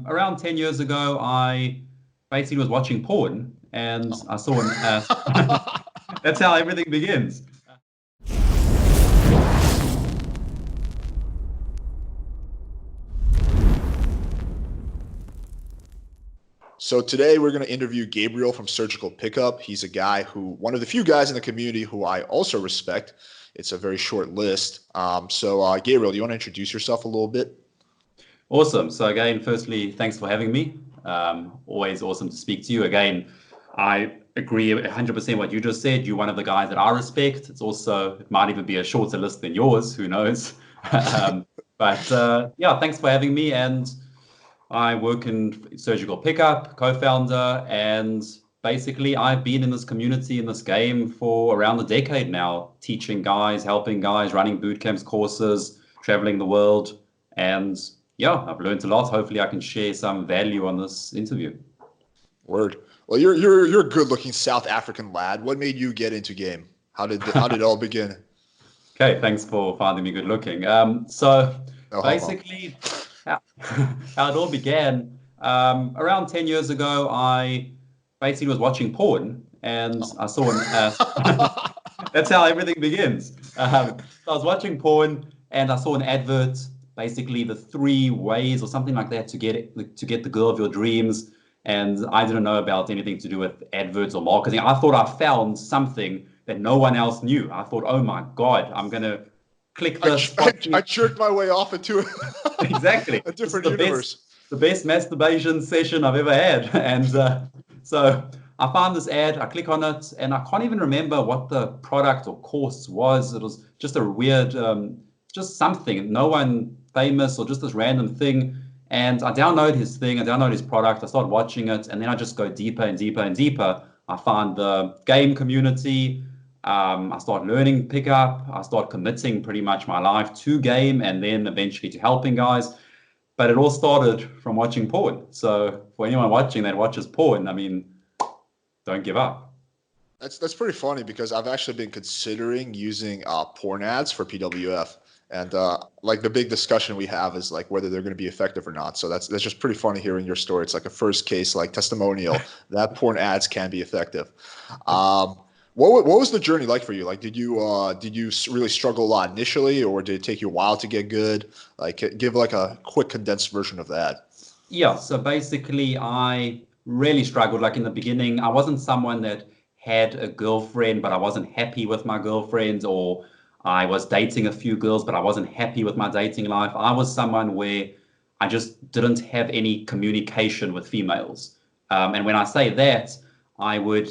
Around 10 years ago, I basically was watching porn and Oh. I saw that's how everything begins. So today we're going to interview Gabriel from Surgical Pickup. He's a guy one of the few guys in the community who I also respect. It's a very short list. Gabriel, do you want to introduce yourself a little bit? Awesome. So again, firstly, thanks for having me. Always awesome to speak to you. Again, I agree 100% what you just said. You're one of the guys that I respect. It might even be a shorter list than yours. Who knows? Yeah, thanks for having me. And I work in surgical pickup, co-founder, and basically I've been in this community, in this game for around a decade now, teaching guys, helping guys, running boot camps, courses, traveling the world. And yeah, I've learned a lot. Hopefully I can share some value on this interview. Word. Well, you're a good-looking South African lad. What made you get into game? How did it all begin? Okay, thanks for finding me good looking. So No homo. basically, how, how it all began, around 10 years ago, I basically was watching porn and Oh. I saw that's how everything begins. So I was watching porn and I saw an advert, basically the three ways or something like that to get the girl of your dreams. And I didn't know about anything to do with adverts or marketing. I thought I found something that no one else knew. I thought, oh my God, I'm gonna click I, this. ch- I, I jerked my way off into Exactly. a This is different universe. the best masturbation session I've ever had. And so I found this ad, I click on it, and I can't even remember what the product or course was. It was just a weird, just something, no one famous or just this random thing. And I download his thing, I download his product, I start watching it, and then I just go deeper and deeper and deeper. I find the game community. I start learning pickup. I start committing pretty much my life to game and then eventually to helping guys. But it all started from watching porn. So for anyone watching that watches porn, I mean, don't give up. That's pretty funny because I've actually been considering using porn ads for PWF, and like the big discussion we have is like whether they're going to be effective or not. So that's just pretty funny hearing your story. It's like a first case like testimonial that porn ads can be effective. Um, what was the journey like for you? Like, did you really struggle a lot initially, or did it take you a while to get good? Like, give like a quick condensed version of that. Yeah, so basically, I really struggled. Like in the beginning, I wasn't someone that had a girlfriend, but I wasn't happy with my girlfriend, or I was dating a few girls, but I wasn't happy with my dating life. I was someone where I just didn't have any communication with females. And when I say that, I would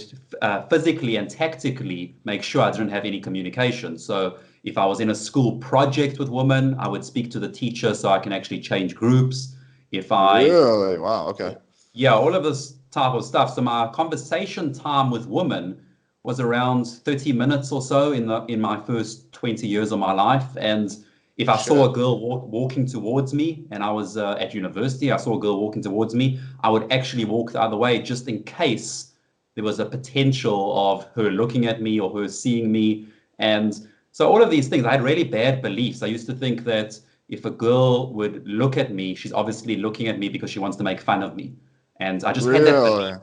physically and tactically make sure I didn't have any communication. So if I was in a school project with women, I would speak to the teacher so I can actually change groups. If I Really? Wow. Okay. Yeah, all of this type of stuff. So my conversation time with women was around 30 minutes or so in my first 20 years of my life. And if I saw Shit. a girl walking towards me, and I was at university, I saw a girl walking towards me, I would actually walk the other way just in case there was a potential of her looking at me or her seeing me. And so all of these things, I had really bad beliefs. I used to think that if a girl would look at me, she's obviously looking at me because she wants to make fun of me. And I just had that Really?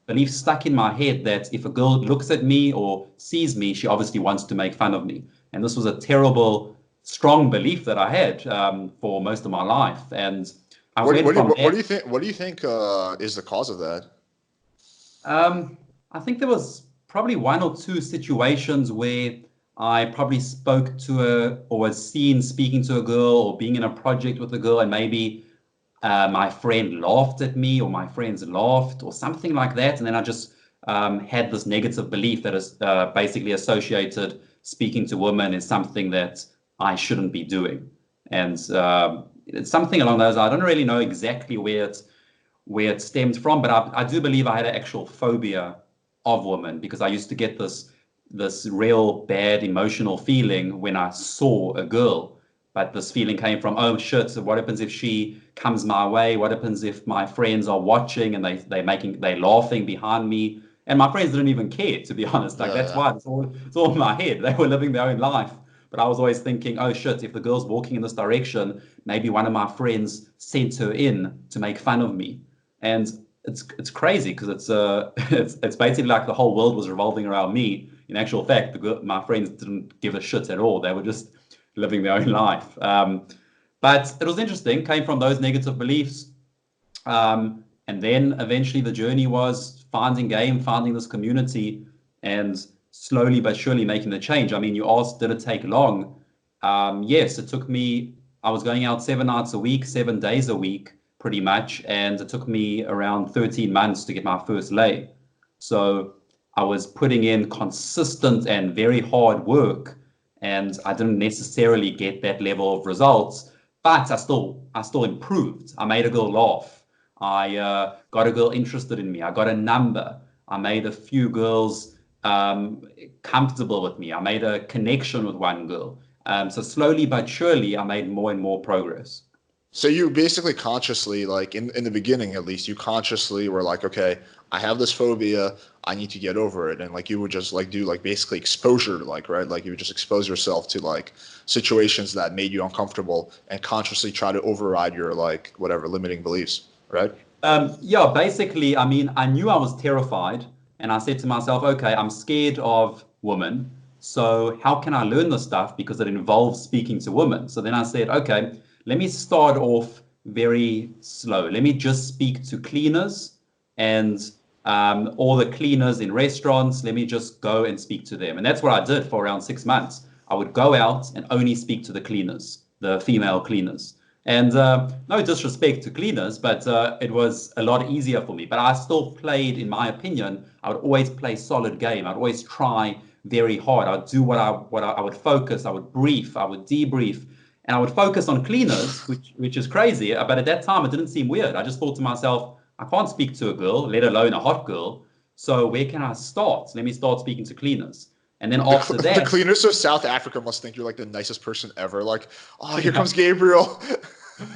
belief stuck in my head that if a girl looks at me or sees me, she obviously wants to make fun of me. And this was a terrible, strong belief that I had for most of my life. And I What went what do you, from what there. do you think? What do you think is the cause of that? I think there was probably one or two situations where I probably spoke to a or was seen speaking to a girl or being in a project with a girl, and maybe my friend laughed at me or my friends laughed or something like that. And then I just had this negative belief that is basically associated speaking to women is something that I shouldn't be doing. And it's something along those. I don't really know exactly where it stemmed from, but I do believe I had an actual phobia of women because I used to get this real bad emotional feeling when I saw a girl. But this feeling came from, oh shit, so what happens if she comes my way? What happens if my friends are watching and they laughing behind me? And my friends didn't even care, to be honest. Like Yeah, that's yeah. why it's all in my head. They were living their own life. But I was always thinking, oh shit, if the girl's walking in this direction, maybe one of my friends sent her in to make fun of me. And it's crazy because it's basically like the whole world was revolving around me. In actual fact, my friends didn't give a shit at all. They were just living their own life. But it was interesting, came from those negative beliefs. And then eventually the journey was finding game, finding this community, and slowly but surely making the change. I mean, you asked, did it take long? Yes, it took me, I was going out 7 nights a week, 7 days a week, pretty much. And it took me around 13 months to get my first lay. So I was putting in consistent and very hard work, and I didn't necessarily get that level of results, but I still improved. I made a girl laugh. I got a girl interested in me. I got a number. I made a few girls comfortable with me. I made a connection with one girl. So slowly but surely, I made more and more progress. So you basically consciously, like in the beginning at least, you consciously were like, okay, I have this phobia, I need to get over it. And like you would just like do like basically exposure, like, right? Like you would just expose yourself to like situations that made you uncomfortable and consciously try to override your like whatever limiting beliefs, right? Yeah, basically, I mean, I knew I was terrified, and I said to myself, okay, I'm scared of women. So how can I learn this stuff? Because it involves speaking to women. So then I said, okay, let me start off very slow. Let me just speak to cleaners and all the cleaners in restaurants. Let me just go and speak to them. And that's what I did for around 6 months. I would go out and only speak to the cleaners, the female cleaners. And no disrespect to cleaners, but it was a lot easier for me. But I still played, in my opinion, I would always play solid game. I'd always try very hard. I'd do I would focus, I would brief, I would debrief, and I would focus on cleaners, which is crazy. But at that time, it didn't seem weird. I just thought to myself, I can't speak to a girl, let alone a hot girl. So where can I start? Let me start speaking to cleaners. And then after The that, cleaners of South Africa must think you're like the nicest person ever. Like, oh, here yeah. comes Gabriel.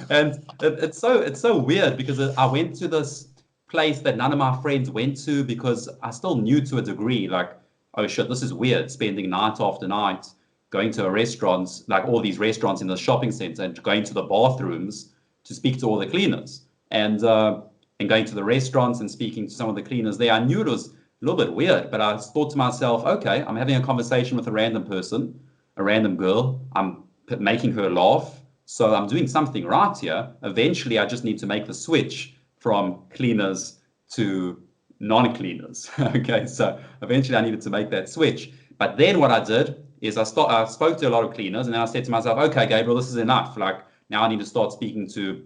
And it's so weird because I went to this place that none of my friends went to because I still knew to a degree, like, oh shit, this is weird, spending night after night going to a restaurant, like all these restaurants in the shopping center, and going to the bathrooms to speak to all the cleaners, and going to the restaurants and speaking to some of the cleaners there. I knew it was a little bit weird, but I thought to myself, okay, I'm having a conversation with a random person, a random girl. I'm making her laugh. So I'm doing something right here. Eventually, I just need to make the switch from cleaners to non-cleaners. Okay, so eventually I needed to make that switch. But then what I did is I spoke to a lot of cleaners, and then I said to myself, okay, Gabriel, this is enough. Like now I need to start speaking to,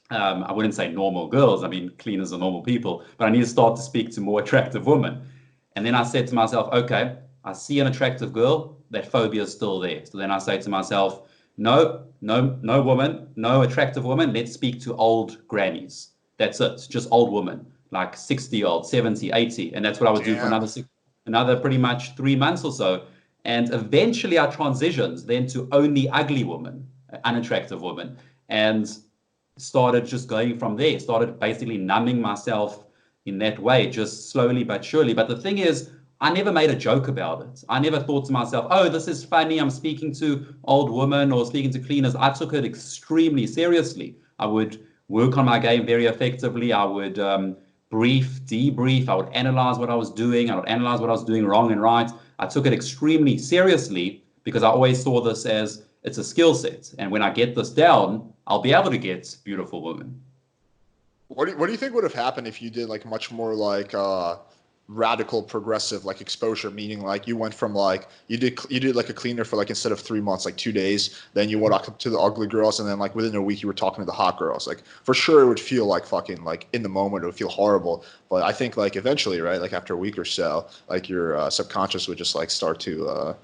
I wouldn't say normal girls. I mean, cleaners are normal people, but I need to start to speak to more attractive women. And then I said to myself, okay, I see an attractive girl, that phobia is still there. So then I say to myself, no, no, no woman, no attractive woman. Let's speak to old grannies. That's it. Just old women, like 60-year-old, 70, 80. And that's what I would do for Damn. another pretty much 3 months or so. And eventually I transitioned then to only ugly women, unattractive women, and started just going from there, started basically numbing myself in that way, just slowly but surely. But the thing is, I never made a joke about it. I never thought to myself, oh, this is funny. I'm speaking to old women or speaking to cleaners. I took it extremely seriously. I would work on my game very effectively. I would brief, debrief. I would analyze what I was doing. I would analyze what I was doing wrong and right. I took it extremely seriously because I always saw this as it's a skill set. And when I get this down, I'll be able to get beautiful women. What do you think would have happened if you did like much more like radical progressive like exposure, meaning like you went from like you did like a cleaner for like instead of 3 months, like 2 days, then you went up to the ugly girls, and then like within a week you were talking to the hot girls. Like for sure it would feel like fucking like in the moment it would feel horrible, but I think like eventually, right, like after a week or so, like your subconscious would just like start to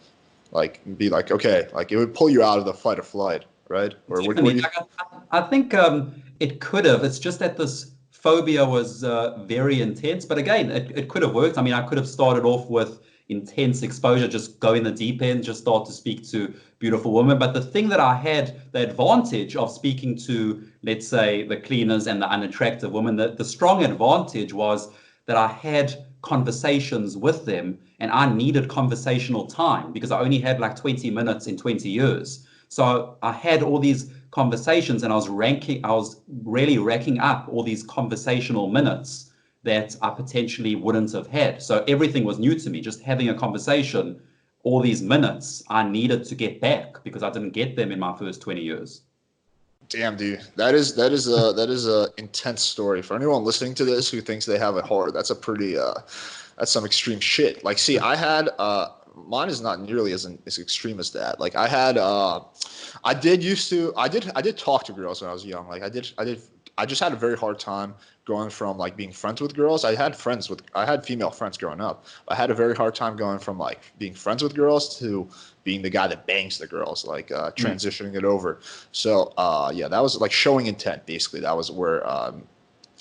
like be like, okay, like it would pull you out of the fight or flight, right? Or what Definitely. do you? Like I think it could have. It's just that this phobia was very intense. But again, it could have worked. I mean, I could have started off with intense exposure, just go in the deep end, just start to speak to beautiful women. But the thing that I had, the advantage of speaking to, let's say, the cleaners and the unattractive women, the strong advantage was that I had conversations with them, and I needed conversational time because I only had like 20 minutes in 20 years. So I had all these conversations, and I was really racking up all these conversational minutes that I potentially wouldn't have had. So everything was new to me. Just having a conversation, all these minutes I needed to get back because I didn't get them in my first 20 years. Damn, dude, that is a intense story for anyone listening to this who thinks they have it hard. That's a pretty that's some extreme shit. Like, see, I had mine is not nearly as extreme as that. Like, I did talk to girls when I was young. Like, I just had a very hard time going from like being friends with girls. I had female friends growing up. I had a very hard time going from like being friends with girls to being the guy that bangs the girls, like transitioning it over. So yeah, that was like showing intent. Basically, that was where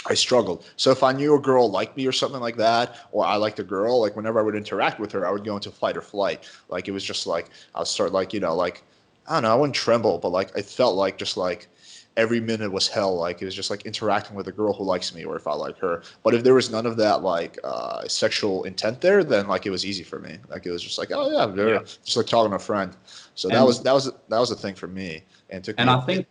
I struggled. So if I knew a girl liked me or something like that, or I liked a girl, like whenever I would interact with her, I would go into fight or flight. Like, it was just like I would start like, like, I don't know, I wouldn't tremble, but like it felt like just like every minute was hell. Like, it was just like interacting with a girl who likes me, or if I like her. But if there was none of that like sexual intent there, then like it was easy for me. Like, it was just like, oh yeah, they're Yeah. just like talking to a friend. So that And was that was that was the thing for me, and it took and me a I bit. think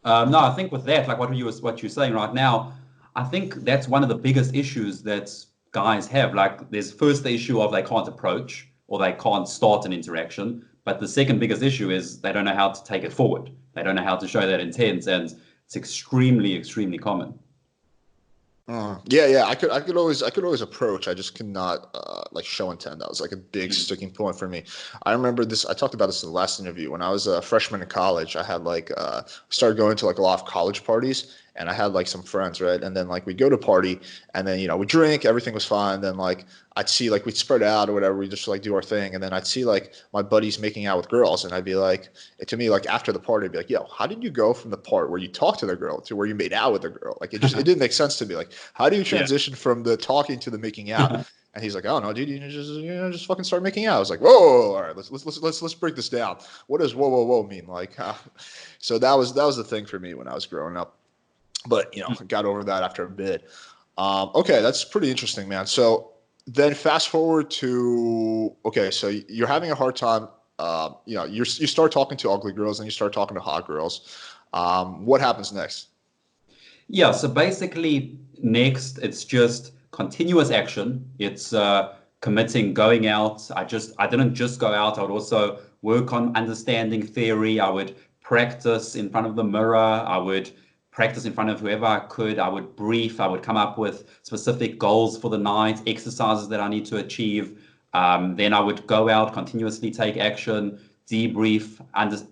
no, I think with that, like what you're saying right now, I think that's one of the biggest issues that guys have. Like, there's first the issue of they can't approach or they can't start an interaction, but the second biggest issue is they don't know how to take it forward. They don't know how to show that intent, and it's extremely, extremely common. Yeah, yeah. I could always approach. I just could not like show intent. That was like a big Mm. sticking point for me. I remember this. I talked about this in the last interview. When I was a freshman in college, I had like started going to like a lot of college parties, and I had like some friends, right? And then like we'd go to party, and then we drink. Everything was fine. Then like I'd see like we'd spread out or whatever. We just like do our thing, and then I'd see like my buddies making out with girls, and I'd be like, to me, like after the party, I'd be like, yo, how did you go from the part where you talked to the girl to where you made out with the girl? Like, it didn't make sense to me. Like, how do you Yeah. transition from the talking to the making out? And he's like, "Oh no, dude, you just fucking start making out." I was like, "Whoa, all right, let's break this down. What does whoa, whoa, whoa mean?" Like, so that was the thing for me when I was growing up. But I got over that after a bit. Okay, that's pretty interesting, man. So then fast forward to, okay, so you're having a hard time. You start talking to ugly girls, and you start talking to hot girls. What happens next? Yeah, so basically, next it's just continuous action. It's committing, going out. I didn't just go out. I would also work on understanding theory. I would practice in front of the mirror. I would practice in front of whoever I could. I would brief. I would come up with specific goals for the night, exercises that I need to achieve. Then I would go out, continuously take action, debrief,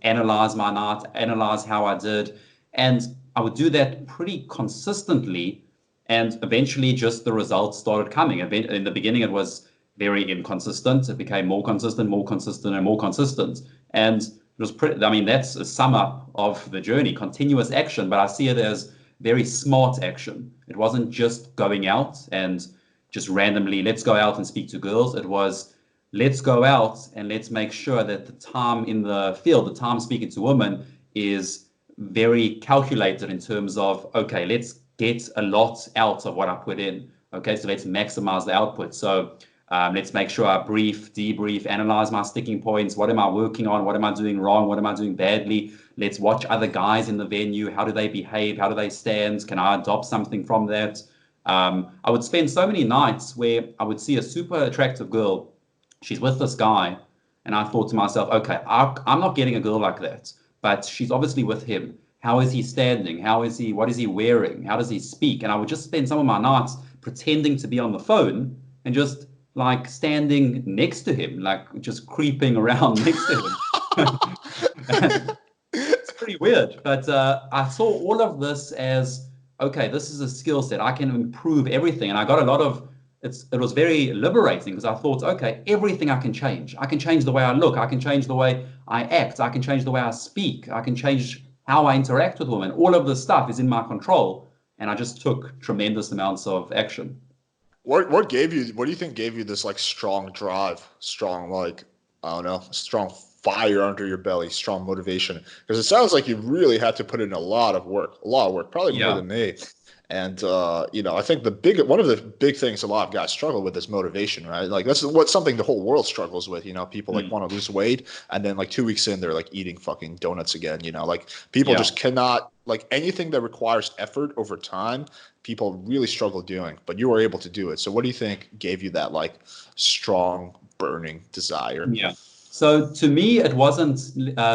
analyze my night, analyze how I did. And I would do that pretty consistently, and eventually just the results started coming. In the beginning, it was very inconsistent. It became more consistent, more consistent, and more consistent. And it was pretty, I mean, that's a sum up of the journey, continuous action, but I see it as very smart action. It wasn't just going out and just randomly, let's go out and speak to girls. It was, let's go out and let's make sure that the time in the field, the time speaking to women, is very calculated in terms of, okay, let's get a lot out of what I put in. Okay, so let's maximize the output. So let's make sure I brief, debrief, analyze my sticking points. What am I working on? What am I doing wrong? What am I doing badly? Let's watch other guys in the venue. How do they behave? How do they stand? Can I adopt something from that? I would spend so many nights where I would see a super attractive girl. She's with this guy. And I thought to myself, okay, I'm not getting a girl like that, but she's obviously with him. How is he standing? What is he wearing? How does he speak? And I would just spend some of my nights pretending to be on the phone and just like standing next to him, like just creeping around next to him. It's pretty weird, but I saw all of this as, okay, this is a skill set. I can improve everything. And I got a lot of, it was very liberating because I thought, okay, everything I can change. I can change the way I look. I can change the way I act. I can change the way I speak. I can change how I interact with women. All of this stuff is in my control. And I just took tremendous amounts of action. What do you think gave you this like strong drive, strong like, I don't know, strong fire under your belly, strong motivation? Because it sounds like you really had to put in a lot of work, probably more Yeah. than me. And I think one of the big things a lot of guys struggle with is motivation, right? Like that's what something the whole world struggles with. People like Mm. want to lose weight, and then like 2 weeks in, they're like eating fucking donuts again. Like people Yeah. just cannot, like anything that requires effort over time. People really struggle doing, but you were able to do it. So what do you think gave you that like strong burning desire? Yeah. So to me, it wasn't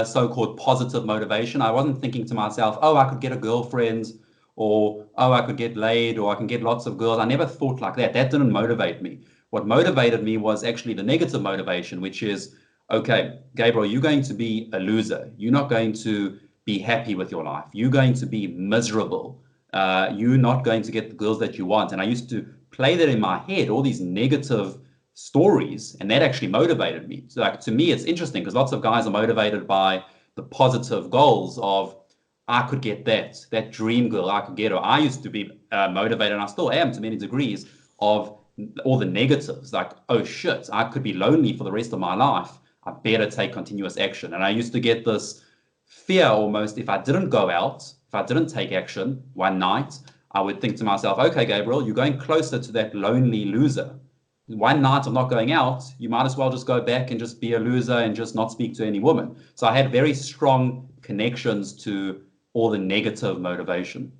so-called positive motivation. I wasn't thinking to myself, oh, I could get a girlfriend, or oh, I could get laid, or I can get lots of girls. I never thought like that. That didn't motivate me. What motivated me was actually the negative motivation, which is, okay, Gabriel, you're going to be a loser. You're not going to be happy with your life. You're going to be miserable. You're not going to get the girls that you want. And I used to play that in my head, all these negative stories, and that actually motivated me. So like to me, it's interesting because lots of guys are motivated by the positive goals of I could get that dream girl, I could get her. I used to be motivated, and I still am to many degrees, of all the negatives, like, oh shit, I could be lonely for the rest of my life. I better take continuous action. And I used to get this fear almost if I didn't go out, if I didn't take action one night, I would think to myself, okay, Gabriel, you're going closer to that lonely loser. One night of not going out, you might as well just go back and just be a loser and just not speak to any woman. So I had very strong connections to all the negative motivation.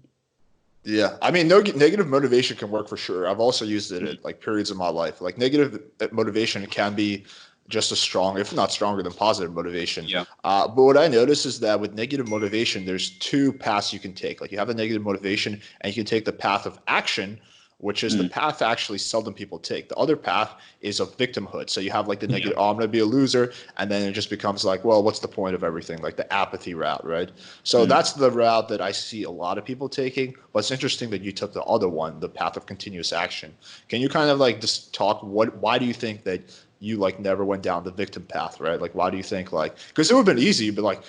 Yeah, I mean, no negative motivation can work for sure. I've also used it at like periods of my life. Like negative motivation can be just as strong, if not stronger, than positive motivation. Yeah. But what I notice is that with negative motivation, there's two paths you can take. Like you have the negative motivation, and you can take the path of action, which is the Mm. path actually seldom people take. The other path is of victimhood. So you have like the Yeah. negative, oh, I'm going to be a loser. And then it just becomes like, well, what's the point of everything? Like the apathy route, right? So Mm. that's the route that I see a lot of people taking. But it's interesting that you took the other one, the path of continuous action. Can you kind of like just talk why do you think that you like never went down the victim path, right? Like, why do you think like, because it would have been easy, but like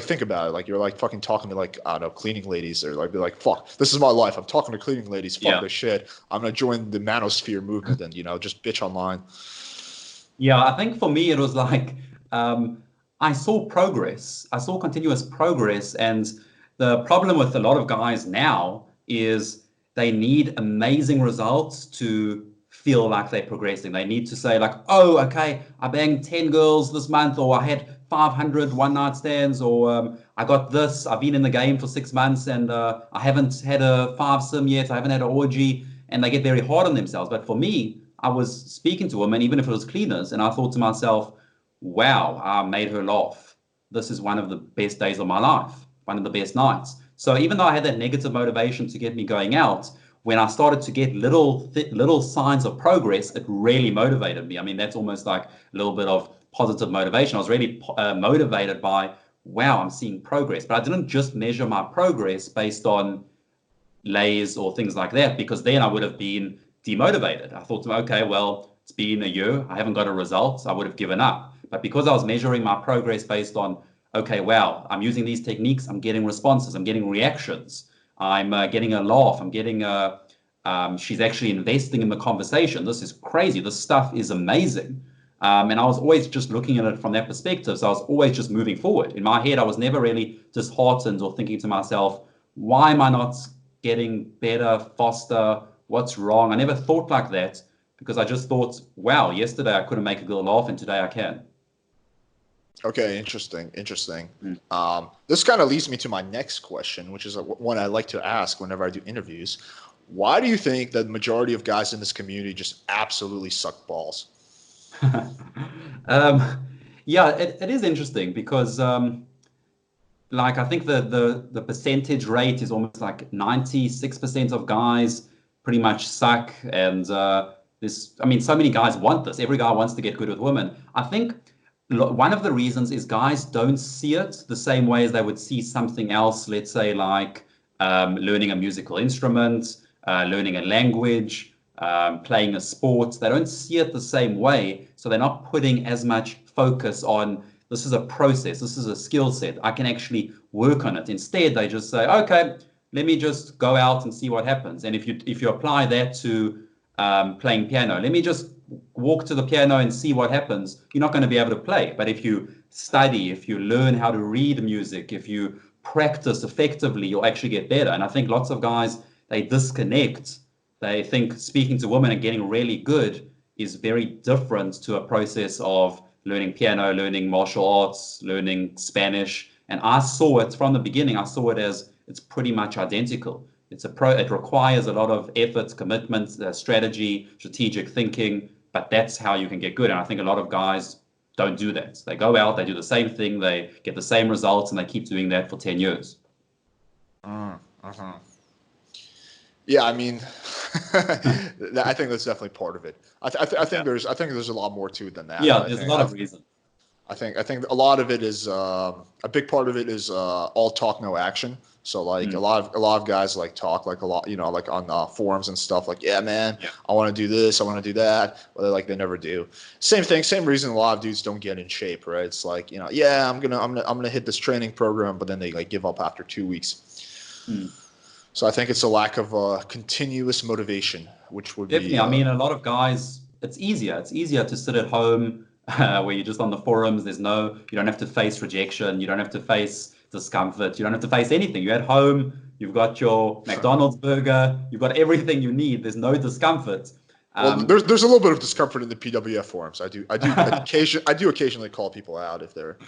think about it. Like you're like fucking talking to like, I don't know, cleaning ladies, or like be like, fuck, this is my life. I'm talking to cleaning ladies. Fuck Yeah. this shit. I'm gonna join the manosphere movement and just bitch online. Yeah, I think for me it was like I saw progress. I saw continuous progress, and the problem with a lot of guys now is they need amazing results to feel like they're progressing. They need to say like, "Oh, okay, I banged 10 girls this month, or I had 500 one-night stands, or I got this. I've been in the game for 6 months, and I haven't had a five sim yet. I haven't had an orgy," and they get very hard on themselves. But for me, I was speaking to women, even if it was cleaners, and I thought to myself, wow, I made her laugh. This is one of the best days of my life, one of the best nights. So even though I had that negative motivation to get me going out, when I started to get little signs of progress, it really motivated me. I mean, that's almost like a little bit of positive motivation. I was really motivated by, wow, I'm seeing progress. But I didn't just measure my progress based on lays or things like that, because then I would have been demotivated. I thought, okay, well, it's been a year, I haven't got a result, I would have given up. But because I was measuring my progress based on, okay, wow, I'm using these techniques, I'm getting responses, I'm getting reactions, I'm getting a laugh, I'm getting a, she's actually investing in the conversation. This is crazy. This stuff is amazing. And I was always just looking at it from that perspective. So I was always just moving forward. In my head, I was never really disheartened or thinking to myself, why am I not getting better, faster? What's wrong? I never thought like that because I just thought, wow, yesterday I couldn't make a girl laugh and today I can. Okay, interesting, interesting. Mm. This kind of leads me to my next question, which is one I like to ask whenever I do interviews. Why do you think that the majority of guys in this community just absolutely suck balls? um, yeah, it is interesting because like I think the percentage rate is almost like 96% of guys pretty much suck, and this I mean so many guys want this. Every guy wants to get good with women. I think one of the reasons is guys don't see it the same way as they would see something else. Let's say like learning a musical instrument, learning a language, playing a sport. They don't see it the same way, so they're not putting as much focus on this is a process, this is a skill set. I can actually work on it. Instead, they just say, okay, let me just go out and see what happens. And if you apply that to playing piano, let me just walk to the piano and see what happens. You're not going to be able to play. But if you study, if you learn how to read music, if you practice effectively, you'll actually get better. And I think lots of guys they disconnect. They think speaking to women and getting really good is very different to a process of learning piano, learning martial arts, learning Spanish. And I saw it from the beginning. I saw it as it's pretty much identical. It requires a lot of effort, commitment, strategy, strategic thinking, but that's how you can get good. And I think a lot of guys don't do that. They go out, they do the same thing, they get the same results, and they keep doing that for 10 years. Yeah, I mean, I think that's definitely part of it. I think there's a lot more to it than that. Yeah, there's a lot of reason. I think a lot of it is a big part of it is all talk, no action. So like a lot of guys like talk like a lot, like on forums and stuff like, yeah, man, I want to do this, I want to do that, but they never do. Same thing, same reason a lot of dudes don't get in shape, right? It's like, yeah, I'm gonna hit this training program, but then they like give up after 2 weeks. So I think it's a lack of continuous motivation, which would definitely. I mean, a lot of guys, it's easier. It's easier to sit at home where you're just on the forums. You don't have to face rejection. You don't have to face discomfort. You don't have to face anything. You're at home. You've got your McDonald's burger. You've got everything you need. There's no discomfort. Well, there's a little bit of discomfort in the PWF forums. I do occasionally call people out if they're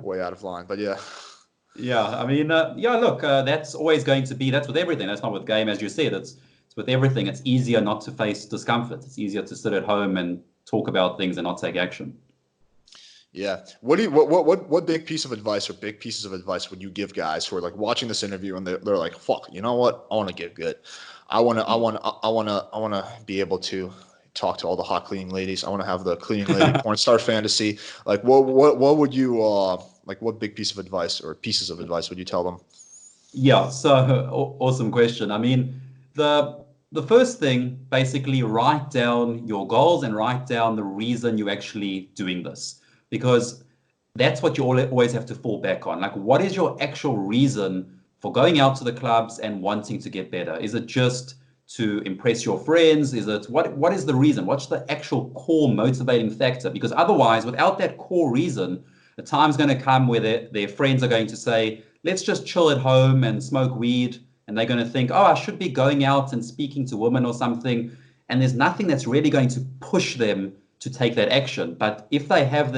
way out of line. But yeah. Yeah, I mean, look, that's always going to be, that's with everything. That's not with game, as you said. It's with everything. It's easier not to face discomfort. It's easier to sit at home and talk about things and not take action. Yeah. What big piece of advice or big pieces of advice would you give guys who are like watching this interview and they're like, fuck, you know what? I want to get good. I want to be able to talk to all the hot cleaning ladies. I want to have the cleaning lady porn star fantasy. Like what would you like what big piece of advice or pieces of advice would you tell them? Yeah, so awesome question. I mean, the first thing, basically write down your goals and write down the reason you're actually doing this, because that's what you always have to fall back on. Like, what is your actual reason for going out to the clubs and wanting to get better? Is it just to impress your friends? Is it what is the reason? What's the actual core motivating factor? Because otherwise, without that core reason, the time's going to come where their friends are going to say, let's just chill at home and smoke weed. And they're going to think, oh, I should be going out and speaking to women or something. And there's nothing that's really going to push them to take that action. But if they have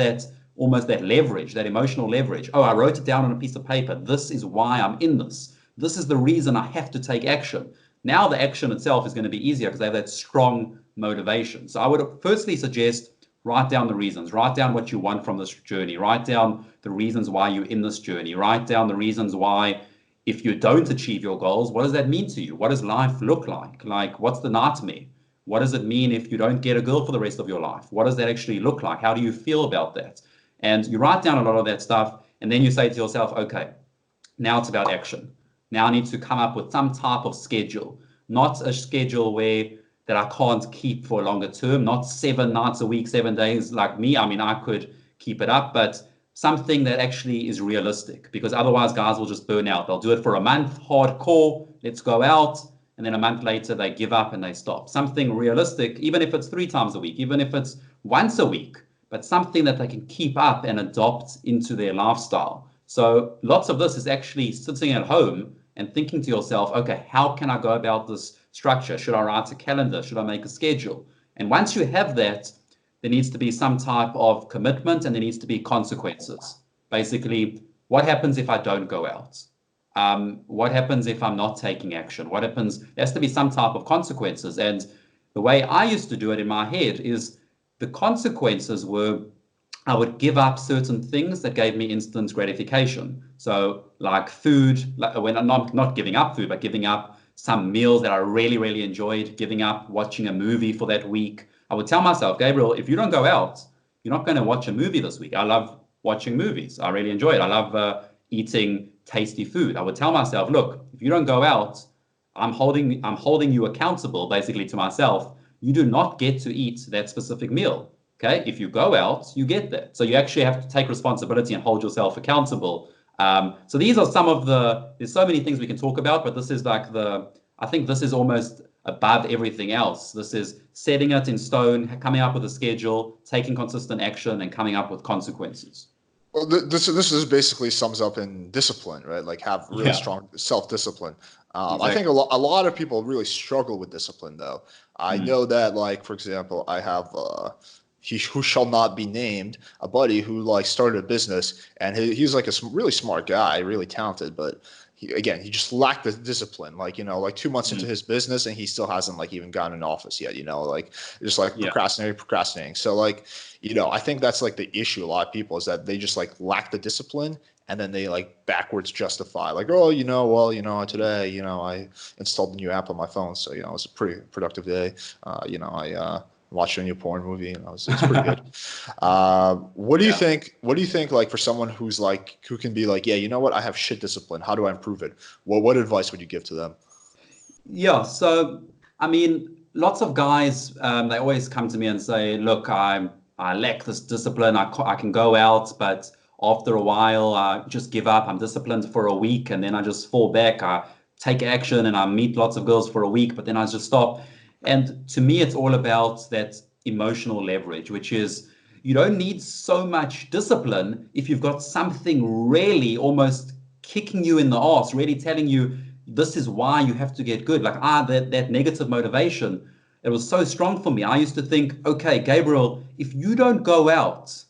almost that leverage, that emotional leverage, oh, I wrote it down on a piece of paper. This is why I'm in this. This is the reason I have to take action. Now the action itself is going to be easier because they have that strong motivation. So I would firstly suggest write down the reasons. Write down what you want from this journey. Write down the reasons why you're in this journey. Write down the reasons why, if you don't achieve your goals, what does that mean to you? What does life look like? Like, what's the nightmare? What does it mean if you don't get a girl for the rest of your life? What does that actually look like? How do you feel about that? And you write down a lot of that stuff, and then you say to yourself, okay, now it's about action. Now I need to come up with some type of schedule, not a schedule that I can't keep for a longer term, not 7 nights a week, 7 days like me. I mean, I could keep it up, but something that actually is realistic, because otherwise guys will just burn out. They'll do it for a month, hardcore, let's go out, and then a month later they give up and they stop. Something realistic, even if it's 3 times a week, even if it's once a week, but something that they can keep up and adopt into their lifestyle. So lots of this is actually sitting at home and thinking to yourself, okay, how can I go about this structure? Should I write a calendar? Should I make a schedule? And once you have that, there needs to be some type of commitment and there needs to be consequences. Basically, what happens if I don't go out? What happens if I'm not taking action? What happens? There has to be some type of consequences. And the way I used to do it in my head is the consequences were I would give up certain things that gave me instant gratification. So like food, when I'm not giving up food, but giving up some meals that I really, really enjoyed, giving up watching a movie for that week. I would tell myself, Gabriel, if you don't go out, you're not going to watch a movie this week. I love watching movies. I really enjoy it. I love eating tasty food. I would tell myself, look, if you don't go out, I'm holding you accountable, basically, to myself. You do not get to eat that specific meal. Okay, if you go out, you get that. So you actually have to take responsibility and hold yourself accountable. So these are some of there's so many things we can talk about, but this is like I think this is almost above everything else. This is setting it in stone, coming up with a schedule, taking consistent action, and coming up with consequences. Well, this is basically sums up in discipline, right? Like have really strong self-discipline. I think Exactly. a lot of people really struggle with discipline, though. I Mm. know that, like, for example, I have he who shall not be named, a buddy who like started a business, and he's like a really smart guy, really talented, but he just lacked the discipline. Like, like 2 months into Mm. his business, and he still hasn't like even gotten an office yet. Like just like Yeah. procrastinating. So like, I think that's like the issue. A lot of people is that they just like lack the discipline, and then they like backwards justify, like, oh, today, I installed a new app on my phone, so it was a pretty productive day. I watched a new porn movie, and it's pretty good. What do you Yeah. think? What do you think? Like, for someone who can be like, yeah, you know what, I have shit discipline. How do I improve it? What advice would you give to them? Yeah. So, I mean, lots of guys, they always come to me and say, look, I lack this discipline. I can go out, but after a while, I just give up. I'm disciplined for a week and then I just fall back. I take action and I meet lots of girls for a week, but then I just stop. And to me, it's all about that emotional leverage, which is you don't need so much discipline if you've got something really almost kicking you in the arse, really telling you this is why you have to get good. Like that negative motivation, it was so strong for me. I used to think, okay, Gabriel, if you don't go out,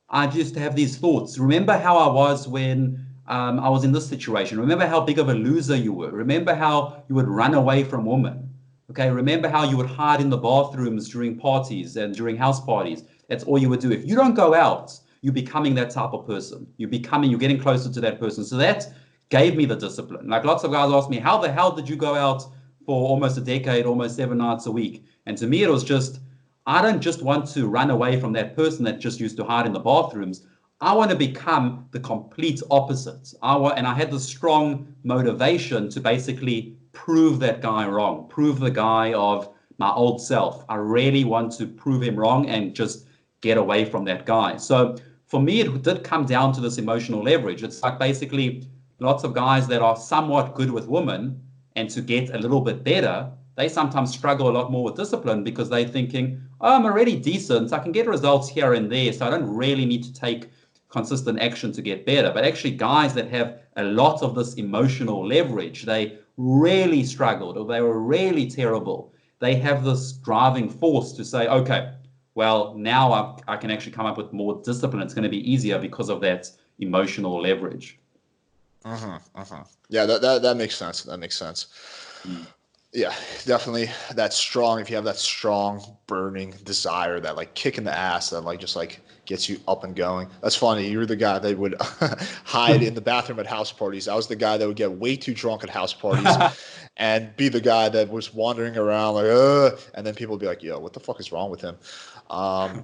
I just have these thoughts. Remember how I was when I was in this situation. Remember how big of a loser you were. Remember how you would run away from women. Okay, remember how you would hide in the bathrooms during parties and during house parties. That's all you would do. If you don't go out, you're becoming that type of person. You're getting closer to that person. So that gave me the discipline. Like lots of guys ask me, how the hell did you go out for almost a decade, almost 7 nights a week? And to me, it was just, I don't just want to run away from that person that just used to hide in the bathrooms. I want to become the complete opposite. And I had the strong motivation to basically prove that guy wrong, prove the guy of my old self. I really want to prove him wrong and just get away from that guy. So for me, it did come down to this emotional leverage. It's like basically lots of guys that are somewhat good with women and to get a little bit better, they sometimes struggle a lot more with discipline because they're thinking, oh, I'm already decent. I can get results here and there. So I don't really need to take consistent action to get better. But actually, guys that have a lot of this emotional leverage, they really struggled or they were really terrible. They have this driving force to say, okay, well, now I can actually come up with more discipline. It's going to be easier because of that emotional leverage. Yeah, that makes sense. That makes sense. Mm. Yeah, definitely. That strong. If you have that strong, burning desire, that like kick in the ass, that like just like gets you up and going. That's funny. You're the guy that would hide in the bathroom at house parties. I was the guy that would get way too drunk at house parties, and be the guy that was wandering around like, and then people would be like, "Yo, what the fuck is wrong with him?"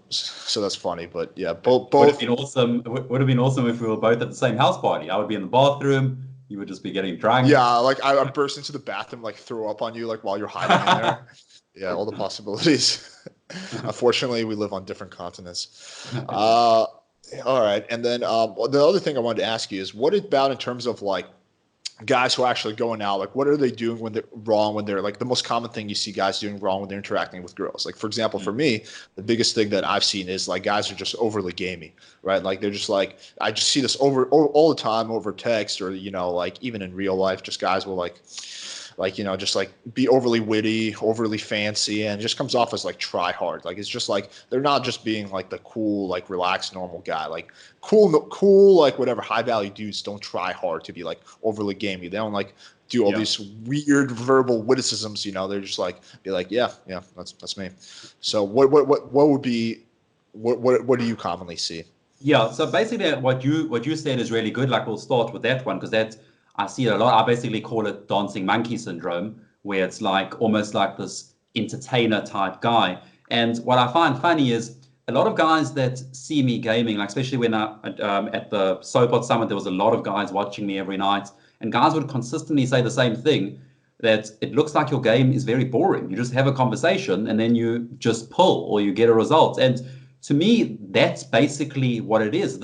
So that's funny. But yeah, Would have both. been awesome. Would have been awesome if we were both at the same house party. I would be in the bathroom. You would just be getting drunk. Yeah, like I burst into the bathroom, like throw up on you, like while you're hiding in there. Yeah, all the possibilities. Unfortunately, we live on different continents. All right, and then the other thing I wanted to ask you is, what about in terms of like guys who are actually going out, like what are they doing when they're wrong, when they're like the most common thing you see guys doing wrong when they're interacting with girls? Like, for example, for me, the biggest thing that I've seen is like guys are just overly gamey, right? Like they're just like, I just see this all the time over text, or like even in real life, just guys will like just like be overly witty, overly fancy, and it just comes off as like try hard. Like it's just like they're not just being like the cool, like relaxed, normal guy. Like cool, like whatever high value dudes don't try hard to be like overly gamey. They don't like do all Yeah. these weird verbal witticisms. They're just like be like, yeah, that's me. So what would be what do you commonly see? Yeah, so basically what you said is really good. Like we'll start with that one because that's I see it a lot. I basically call it dancing monkey syndrome, where it's like almost like this entertainer type guy. And what I find funny is a lot of guys that see me gaming, like especially when at the Sopot Summit, there was a lot of guys watching me every night, and guys would consistently say the same thing, that it looks like your game is very boring. You just have a conversation and then you just pull or you get a result. And to me, that's basically what it is.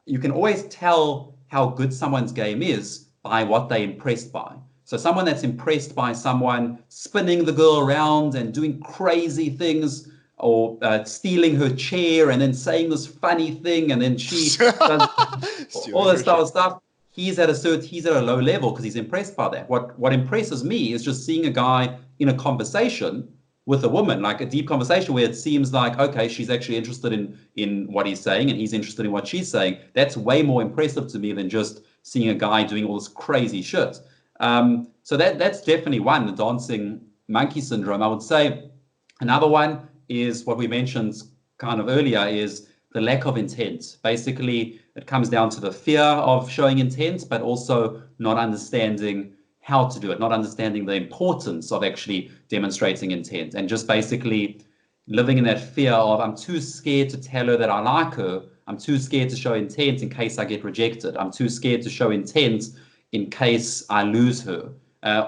You can always tell how good someone's game is by what they're impressed by. So someone that's impressed by someone spinning the girl around and doing crazy things, or stealing her chair and then saying this funny thing, and then she does all Stealing this her type shit. of stuff. he's at a low level because he's impressed by that. What impresses me is just seeing a guy in a conversation with a woman, like a deep conversation where it seems like, okay, she's actually interested in what he's saying and he's interested in what she's saying. That's way more impressive to me than just seeing a guy doing all this crazy shit. So that's definitely one, the dancing monkey syndrome. I would say another one is what we mentioned kind of earlier is the lack of intent. Basically, it comes down to the fear of showing intent, but also not understanding how to do it, not understanding the importance of actually demonstrating intent, and just basically living in that fear of I'm too scared to tell her that I like her. I'm too scared to show intent in case I get rejected. I'm too scared to show intent in case I lose her.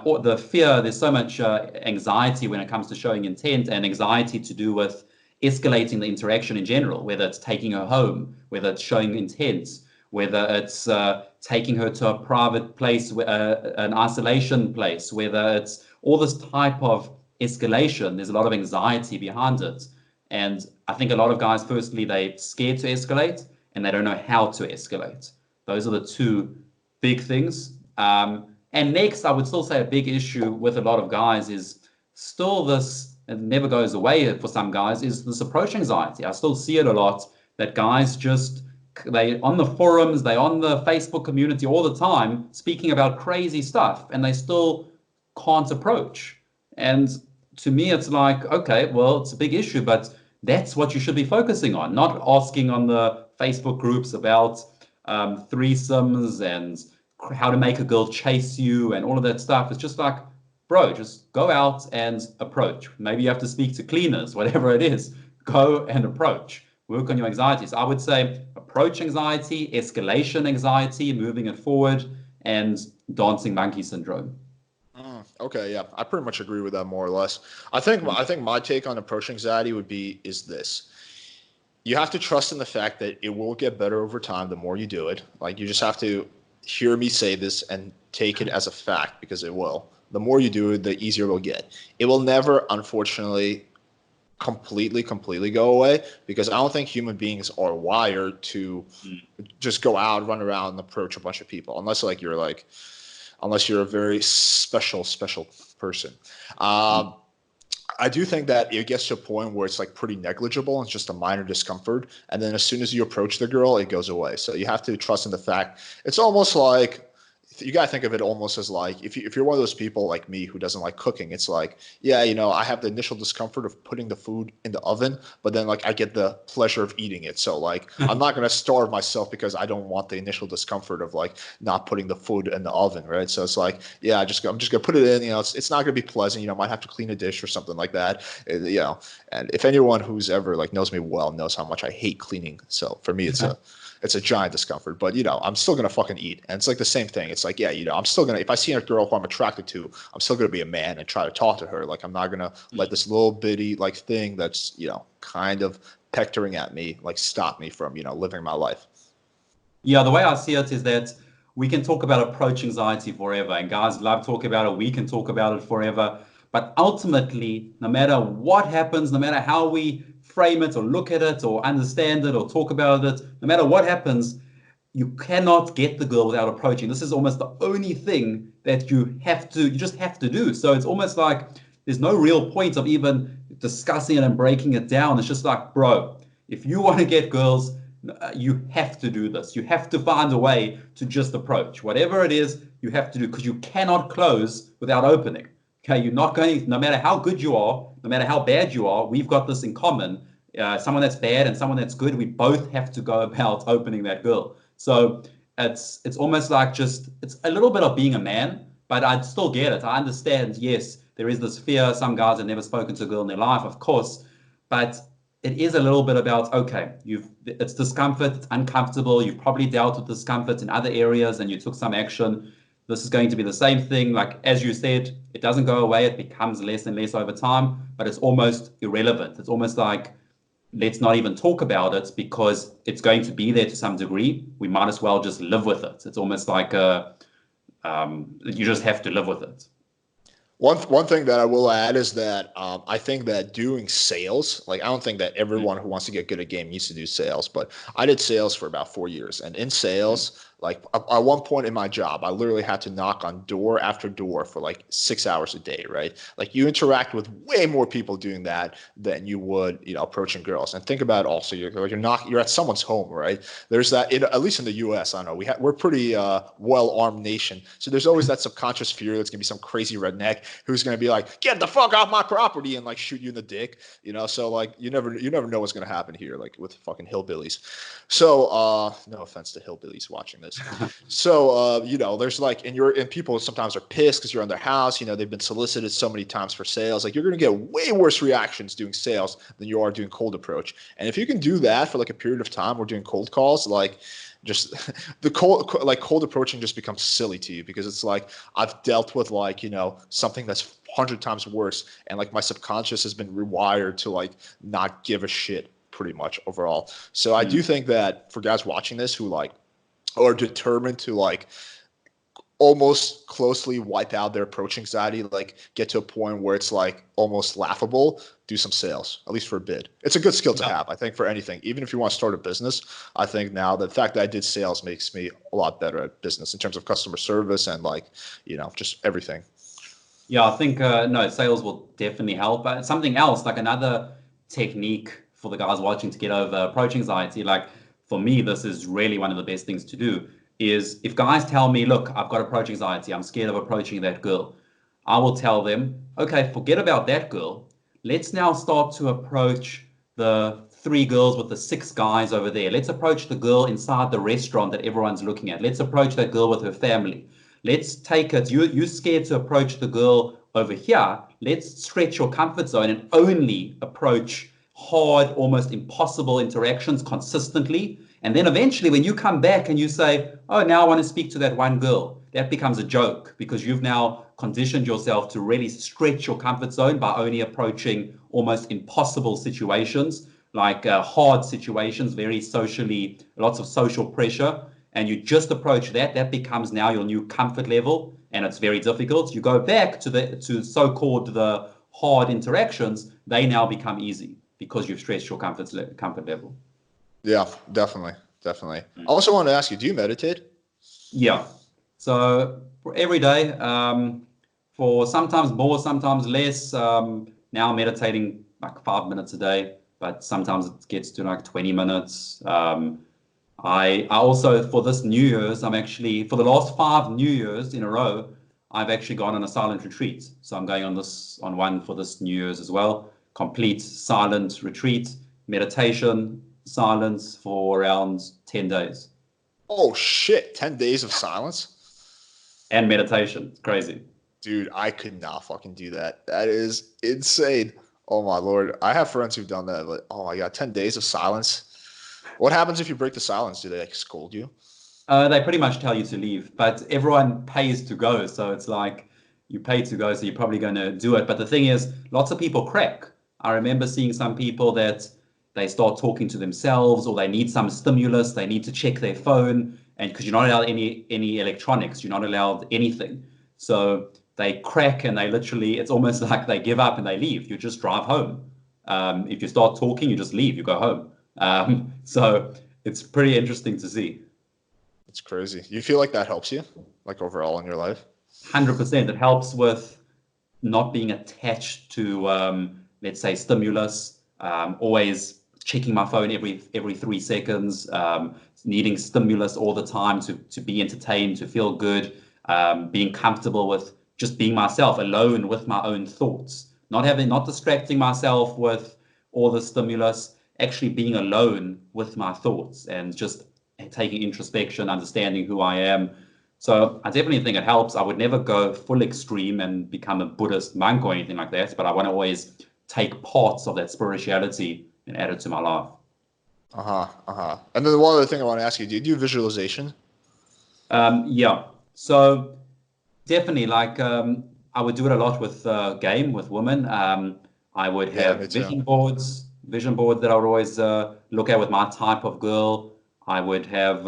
Or the fear, there's so much anxiety when it comes to showing intent, and anxiety to do with escalating the interaction in general, whether it's taking her home, whether it's showing intent, whether it's taking her to a private place, an isolation place, whether it's all this type of escalation. There's a lot of anxiety behind it. And I think a lot of guys, firstly, they're scared to escalate and they don't know how to escalate. Those are the two big things. And next, I would still say a big issue with a lot of guys is still this, it never goes away for some guys, is this approach anxiety. I still see it a lot that guys just, they on the forums, they on the Facebook community all the time speaking about crazy stuff and they still can't approach. And to me, it's like, okay, well, it's a big issue, but that's what you should be focusing on, not asking on the Facebook groups about threesomes and how to make a girl chase you and all of that stuff. It's just like, bro, just go out and approach. Maybe you have to speak to cleaners, whatever it is. Go and approach. Work on your anxieties. I would say approach anxiety, escalation anxiety, moving it forward, and dancing monkey syndrome. Okay, yeah, I pretty much agree with that more or less. I think my take on approach anxiety is this: you have to trust in the fact that it will get better over time the more you do it. Like you just have to hear me say this and take it as a fact because it will. The more you do it, the easier it will get. It will never, unfortunately, completely go away because I don't think human beings are wired to just go out, run around, and approach a bunch of people unless you're a very special person. I do think that it gets to a point where it's like pretty negligible and it's just a minor discomfort. And then as soon as you approach the girl, it goes away. So you have to trust in the fact. It's almost like you got to think of it almost as like if you're one of those people like me who doesn't like cooking, it's like, yeah, I have the initial discomfort of putting the food in the oven, but then like I get the pleasure of eating it. So like I'm not going to starve myself because I don't want the initial discomfort of like not putting the food in the oven, right? So it's like, yeah, I'm just going to put it in, it's not going to be pleasant, might have to clean a dish or something like that. And if anyone who's ever like knows me well knows how much I hate cleaning. So for me, it's a giant discomfort, but I'm still gonna fucking eat, and it's like the same thing. It's like, yeah, I'm still gonna, if I see a girl who I'm attracted to, I'm still gonna be a man and try to talk to her. Like I'm not gonna let this little bitty like thing that's kind of pectoring at me like stop me from living my life. Yeah, the way I see it is that we can talk about approach anxiety forever, and guys love talking about it. We can talk about it forever. But ultimately, no matter what happens, no matter how we frame it or look at it or understand it or talk about it, no matter what happens, you cannot get the girl without approaching. This is almost the only thing that you just have to do. So it's almost like there's no real point of even discussing it and breaking it down. It's just like, bro, if you want to get girls, you have to do this. You have to find a way to just approach. Whatever it is, you have to do because you cannot close without opening. Okay, you're not going, no matter how good you are, no matter how bad you are, we've got this in common. Someone that's bad and someone that's good, we both have to go about opening that girl. So it's almost like it's a little bit of being a man, but I still get it. I understand, yes, there is this fear. Some guys have never spoken to a girl in their life, of course, but it is a little bit about, okay, it's discomfort, it's uncomfortable. You've probably dealt with discomfort in other areas and you took some action. This is going to be the same thing. Like, as you said, it doesn't go away. It becomes less and less over time, but it's almost irrelevant. It's almost like, let's not even talk about it because it's going to be there to some degree. We might as well just live with it. It's almost like you just have to live with it. One thing that I will add is that I think that doing sales, like I don't think that everyone who wants to get good at game needs to do sales, but I did sales for about 4 years, and in sales, Like at one point in my job, I literally had to knock on door after door for like 6 hours a day, right? Like you interact with way more people doing that than you would, approaching girls. And think about it also, you're at someone's home, right? There's that, at least in the U.S., I don't know, we're pretty well-armed nation. So there's always that subconscious fear that's gonna be some crazy redneck who's gonna be like, get the fuck off my property and like shoot you in the dick, So like you never know what's gonna happen here, like with fucking hillbillies. So no offense to hillbillies watching this. So there's like, and people sometimes are pissed because you're on their house. They've been solicited so many times for sales. Like you're gonna get way worse reactions doing sales than you are doing cold approach. And if you can do that for like a period of time, or doing cold calls, like just the cold approaching just becomes silly to you, because it's like I've dealt with like something that's 100 times worse, and like my subconscious has been rewired to like not give a shit pretty much overall. So I do think that for guys watching this who like are determined to like almost closely wipe out their approach anxiety, like get to a point where it's like almost laughable, do some sales, at least for a bit. It's a good skill to have, I think, for anything. Even if you want to start a business, I think now the fact that I did sales makes me a lot better at business in terms of customer service and like, just everything. Yeah, I think no, sales will definitely help. But something else, like another technique for the guys watching to get over approach anxiety, like for me, this is really one of the best things to do, is if guys tell me, look, I've got approach anxiety, I'm scared of approaching that girl, I will tell them, okay, forget about that girl. Let's now start to approach the 3 girls with the 6 guys over there. Let's approach the girl inside the restaurant that everyone's looking at. Let's approach that girl with her family. Let's take it. You're scared to approach the girl over here. Let's stretch your comfort zone and only approach hard, almost impossible interactions consistently. And then eventually when you come back and you say, oh, now I want to speak to that one girl, that becomes a joke, because you've now conditioned yourself to really stretch your comfort zone by only approaching almost impossible situations, like hard situations, very socially, lots of social pressure. And you just approach that becomes now your new comfort level, and it's very difficult. You go back to so-called the hard interactions, they now become easy because you've stretched your comfort level. Yeah, definitely. I also want to ask you, do you meditate? Yeah. So every day, for sometimes more, sometimes less. Now I'm meditating like 5 minutes a day, but sometimes it gets to like 20 minutes. I also, for this New Year's, for the last 5 New Year's in a row, I've actually gone on a silent retreat. So I'm going on one for this New Year's as well. Complete silent retreat, meditation, silence for around 10 days. Oh shit, 10 days of silence? And meditation. It's crazy. Dude, I could not fucking do that. That is insane. Oh my Lord. I have friends who've done that, but oh my God, 10 days of silence. What happens if you break the silence? Do they like scold you? They pretty much tell you to leave, but everyone pays to go. So it's like you pay to go, so you're probably going to do it. But the thing is, lots of people crack. I remember seeing some people that they start talking to themselves, or they need some stimulus. They need to check their phone, and because you're not allowed any electronics, you're not allowed anything. So they crack, and they literally, it's almost like they give up and they leave. You just drive home. If you start talking, you just leave. You go home. So it's pretty interesting to see. It's crazy. You feel like that helps you, like overall in your life? 100%. It helps with not being attached to, let's say, stimulus. Always checking my phone every 3 seconds. Needing stimulus all the time to be entertained, to feel good. Being comfortable with just being myself, alone with my own thoughts. Not distracting myself with all the stimulus. Actually being alone with my thoughts and just taking introspection, understanding who I am. So I definitely think it helps. I would never go full extreme and become a Buddhist monk or anything like that, but I want to always take parts of that spirituality and add it to my life. And then one other thing I want to ask you, do you do visualization? Yeah. So definitely, like I would do it a lot with with women. I would have vision boards that I would always look at with my type of girl. I would have,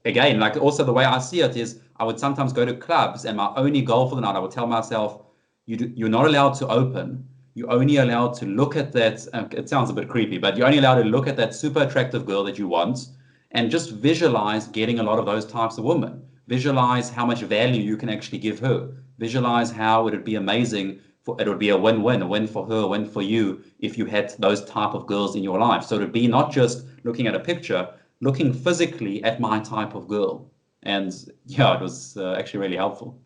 again, like also the way I see it is I would sometimes go to clubs, and my only goal for the night, I would tell myself, you're not allowed to open. You're only allowed to look at that. It sounds a bit creepy, but you're only allowed to look at that super attractive girl that you want. and just visualize getting a lot of those types of women. Visualize how much value you can actually give her. Visualize how it would be amazing it would be a win-win, a win for her, a win for you if you had those type of girls in your life. So it would be not just looking at a picture, looking physically at my type of girl. And yeah, it was actually really helpful.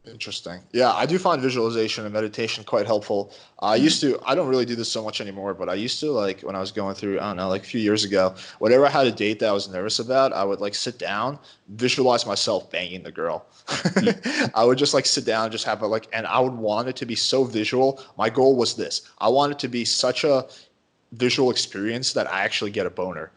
Interesting. Yeah, I do find visualization and meditation quite helpful. I don't really do this so much anymore, but I used to, like, when I was going through, I don't know, like a few years ago, whenever I had a date that I was nervous about, I would like sit down, visualize myself banging the girl. I would just like sit down, just have a like, and I would want it to be so visual. My goal was this. I want it to be such a visual experience that I actually get a boner.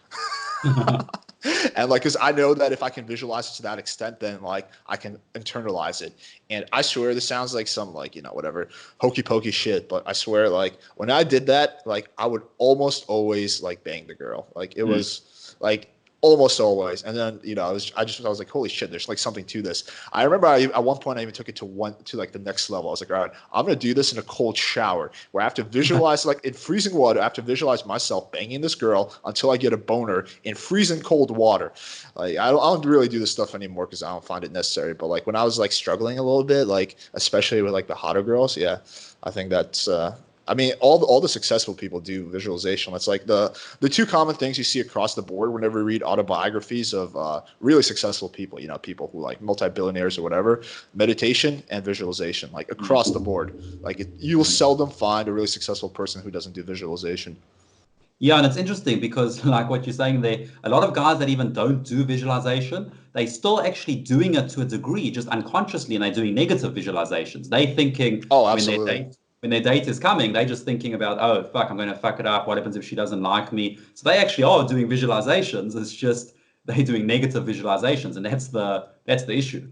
And like, because I know that if I can visualize it to that extent, then like I can internalize it. And I swear this sounds like some like, whatever hokey pokey shit, but I swear like when I did that, like I would almost always like bang the girl. Like it was like almost always. And then, I was like, holy shit, there's like something to this. I remember at one point I even took it to like the next level. I was like, all right, I'm going to do this in a cold shower where I have to visualize like in freezing water. I have to visualize myself banging this girl until I get a boner in freezing cold water. Like, I don't really do this stuff anymore because I don't find it necessary. But like when I was like struggling a little bit, like especially with like the hotter girls, yeah, I think that's, I mean, all the successful people do visualization. It's like the two common things you see across the board whenever you read autobiographies of really successful people, people who like multi-billionaires or whatever, meditation and visualization, like across the board. Like you will seldom find a really successful person who doesn't do visualization. Yeah, and it's interesting because like what you're saying there, a lot of guys that even don't do visualization, they still actually doing it to a degree, just unconsciously, and they're doing negative visualizations. They thinking Oh, absolutely. when their date is coming, they just thinking about, oh fuck, I'm going to fuck it up. What happens if she doesn't like me? So they actually are doing visualizations. It's just they're doing negative visualizations, and that's the issue.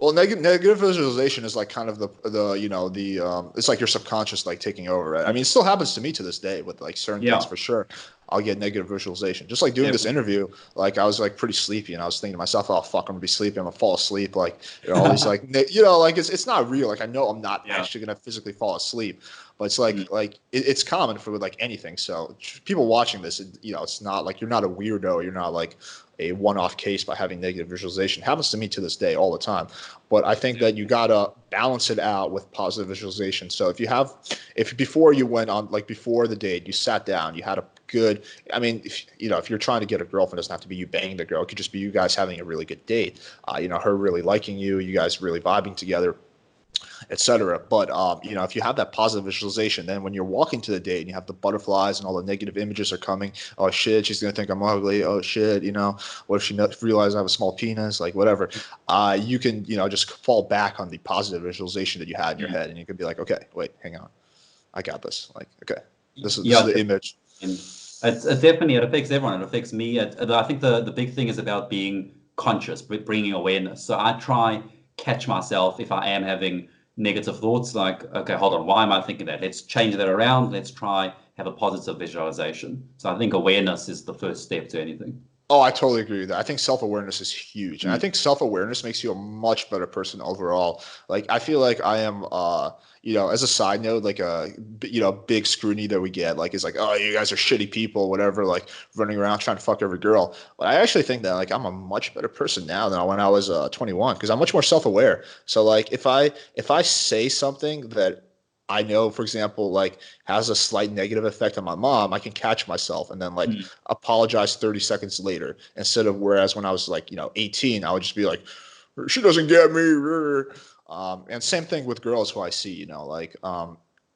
Well, negative visualization is like kind of it's like your subconscious like taking over, right? I mean, it still happens to me to this day with like certain things Yeah, for sure. I'll get negative visualization. Just like doing this definitely. interview, like I was like pretty sleepy and I was thinking to myself, oh fuck, I'm gonna be sleepy, I'm gonna fall asleep. Like, all these like like it's not real. Like I know I'm not Yeah. actually gonna physically fall asleep, but it's Mm. it's common for like anything. So people watching this, it's not like you're not a weirdo. You're not like a one-off case by having negative visualization. It happens to me to this day all the time. But I think that you gotta balance it out with positive visualization. So if before you went on, like before the date, you sat down, you had a good, I mean, if you're trying to get a girlfriend, it doesn't have to be you banging the girl. It could just be you guys having a really good date. Her really liking you guys really vibing together, etc. But if you have that positive visualization, then when you're walking to the date and you have the butterflies and all the negative images are coming, oh shit, she's gonna think I'm ugly. Oh shit, what if she realizes I have a small penis? Like whatever. You can just fall back on the positive visualization that you had in your Mm. head, and you can be like, okay, wait, hang on, I got this. Like, okay, this is Yeah, the image. and it's definitely it affects everyone. It affects me. I think the big thing is about being conscious, bringing awareness. So I try catch myself if I am having negative thoughts, like, okay, hold on, why am I thinking that? Let's change that around. Let's try have a positive visualization. So I think awareness is the first step to anything. Oh, I totally agree with that. I think self-awareness is huge. And I Mm. think self-awareness makes you a much better person overall. Like I feel like I am as a side note, like big scrutiny that we get, like is like, oh, you guys are shitty people, whatever, like running around trying to fuck every girl. But I actually think that like I'm a much better person now than when I was 21 because I'm much more self-aware. So like if I say something that I know, for example, like has a slight negative effect on my mom, I can catch myself and then like Mm. apologize 30 seconds later instead of whereas when I was like, 18, I would just be like, she doesn't get me. And same thing with girls who I see,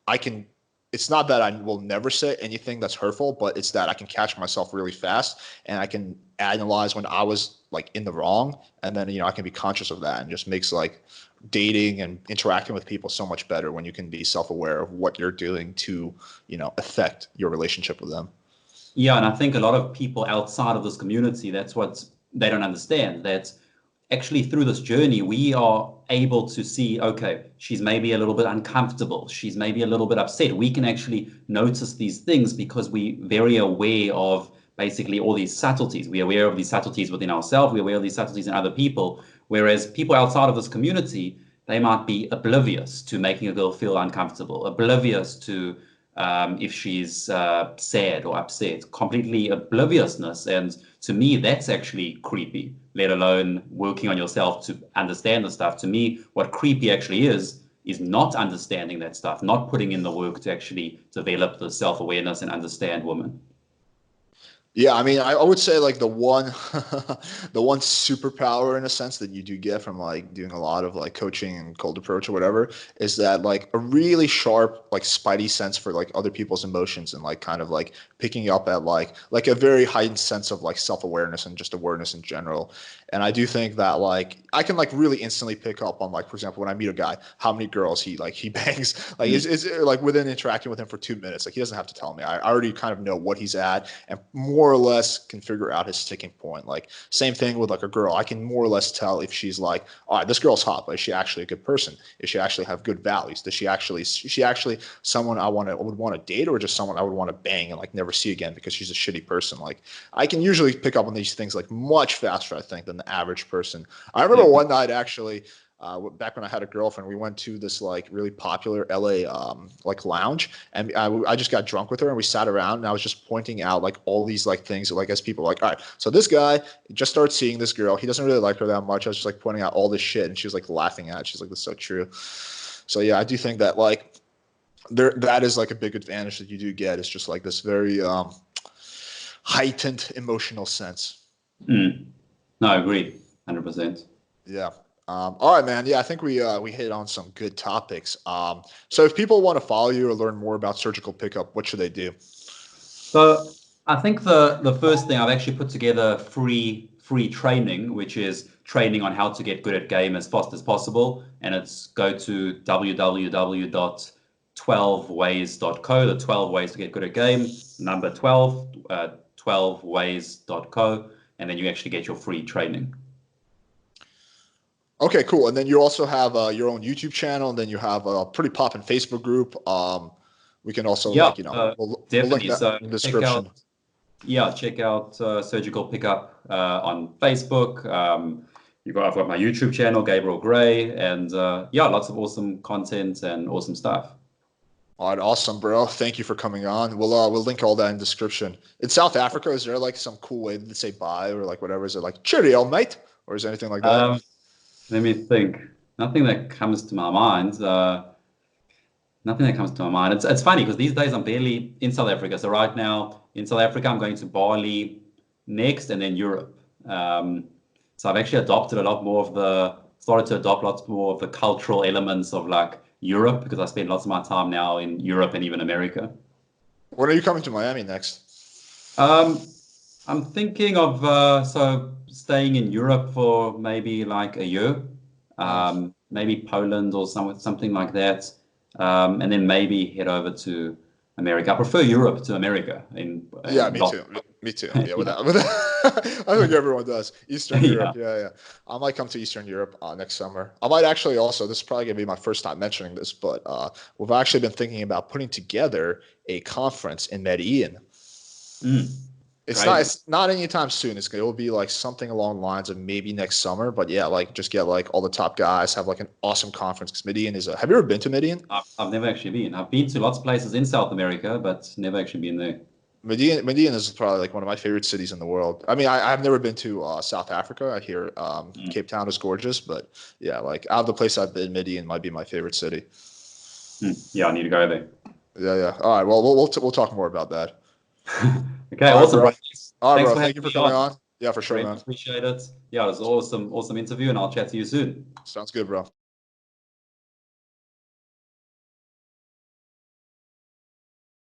I can, it's not that I will never say anything that's hurtful, but it's that I can catch myself really fast and I can analyze when I was like in the wrong. And then, I can be conscious of that and just makes like dating and interacting with people so much better when you can be self-aware of what you're doing to, affect your relationship with them. Yeah, and I think a lot of people outside of this community, that's what they don't understand. That actually through this journey, we are able to see, okay, she's maybe a little bit uncomfortable. She's maybe a little bit upset. We can actually notice these things because we're very aware of basically all these subtleties. We're aware of these subtleties within ourselves. We're aware of these subtleties in other people. Whereas people outside of this community, they might be oblivious to making a girl feel uncomfortable, oblivious to if she's sad or upset, completely obliviousness. And To me, that's actually creepy, let alone working on yourself to understand the stuff. To me, what creepy actually is not understanding that stuff, not putting in the work to actually develop the self-awareness and understand women. Yeah, I mean, I would say like the one, the one superpower in a sense that you do get from like doing a lot of like coaching and cold approach or whatever is that like a really sharp like spidey sense for like other people's emotions and like kind of like picking up at like a very heightened sense of like self-awareness and just awareness in general. And I do think that like I can like really instantly pick up on like, for example, when I meet a guy, how many girls he bangs. Like is like within interacting with him for 2 minutes. Like he doesn't have to tell me. I already kind of know what he's at and more or less can figure out his sticking point. Like same thing with like a girl. I can more or less tell if she's like, all right, this girl's hot, but is she actually a good person? Is she actually have good values? Is she actually someone would want to date, or just someone I would want to bang and like never see again because she's a shitty person? Like I can usually pick up on these things like much faster, I think, than the average person. I remember one night actually, back when I had a girlfriend, we went to this like really popular LA like lounge, and I just got drunk with her, and we sat around, and I was just pointing out like all these like things, like as people like, all right, so this guy just started seeing this girl, he doesn't really like her that much. I was just like pointing out all this shit, and she was like laughing at it. She's like, that's so true. So yeah, I do think that like that is like a big advantage that you do get. It's just like this very heightened emotional sense. No, I agree, 100%. Yeah. All right, man. Yeah, I think we hit on some good topics. So if people want to follow you or learn more about surgical pickup, what should they do? So I think the first thing, I've actually put together free training, which is training on how to get good at game as fast as possible. And it's go to www.12ways.co, the 12 ways to get good at game, number 12, 12ways.co, and then you actually get your free training. Okay, cool. And then you also have your own YouTube channel, and then you have a pretty poppin' Facebook group. We can also Yeah, like, we'll link definitely. that So in the description. check out Surgical Pickup on Facebook. I've got my YouTube channel, Gabriel Gray, and yeah, lots of awesome content and awesome stuff. All right, awesome, bro. Thank you for coming on. We'll link all that in description. In South Africa, is there like some cool way to say bye or like whatever? Is it like cheerio, mate, or is there anything like that? Let me think. Nothing that comes to my mind. Nothing that comes to my mind. It's funny because these days I'm barely in South Africa. So right now in South Africa, I'm going to Bali next, and then Europe. So I've actually started to adopt lots more of the cultural elements of like Europe, because I spend lots of my time now in Europe and even America. When are you coming to Miami next? I'm thinking of staying in Europe for maybe like a year, Nice. maybe Poland or something like that, and then maybe head over to America. I prefer Europe to America. Yeah, me too. Me too. Yeah, I think everyone does. Eastern Yeah. Europe. Yeah, yeah. I might come to Eastern Europe next summer. I might actually also. This is probably gonna be my first time mentioning this, but we've actually been thinking about putting together a conference in Medellin. Crazy. It's not anytime soon. It will be like something along the lines of maybe next summer. But yeah, like just get like all the top guys, have like an awesome conference. Because Medellin is a. Have you ever been to Medellin? I've never actually been. I've been to lots of places in South America, but never actually been there. Medellin is probably like one of my favorite cities in the world. I mean, I've never been to South Africa. I hear Cape Town is gorgeous, but yeah, like out of the place I've been, Medellin might be my favorite city. Yeah, I need to go there. Yeah, yeah. All right. Well, we'll talk more about that. Okay, All right, awesome, bro. bro. All right, Thanks bro. for Thank having you for me coming on. on. Yeah, for sure, Greatly man. appreciate it. Yeah, it was an awesome interview, and I'll chat to you soon. Sounds good, bro.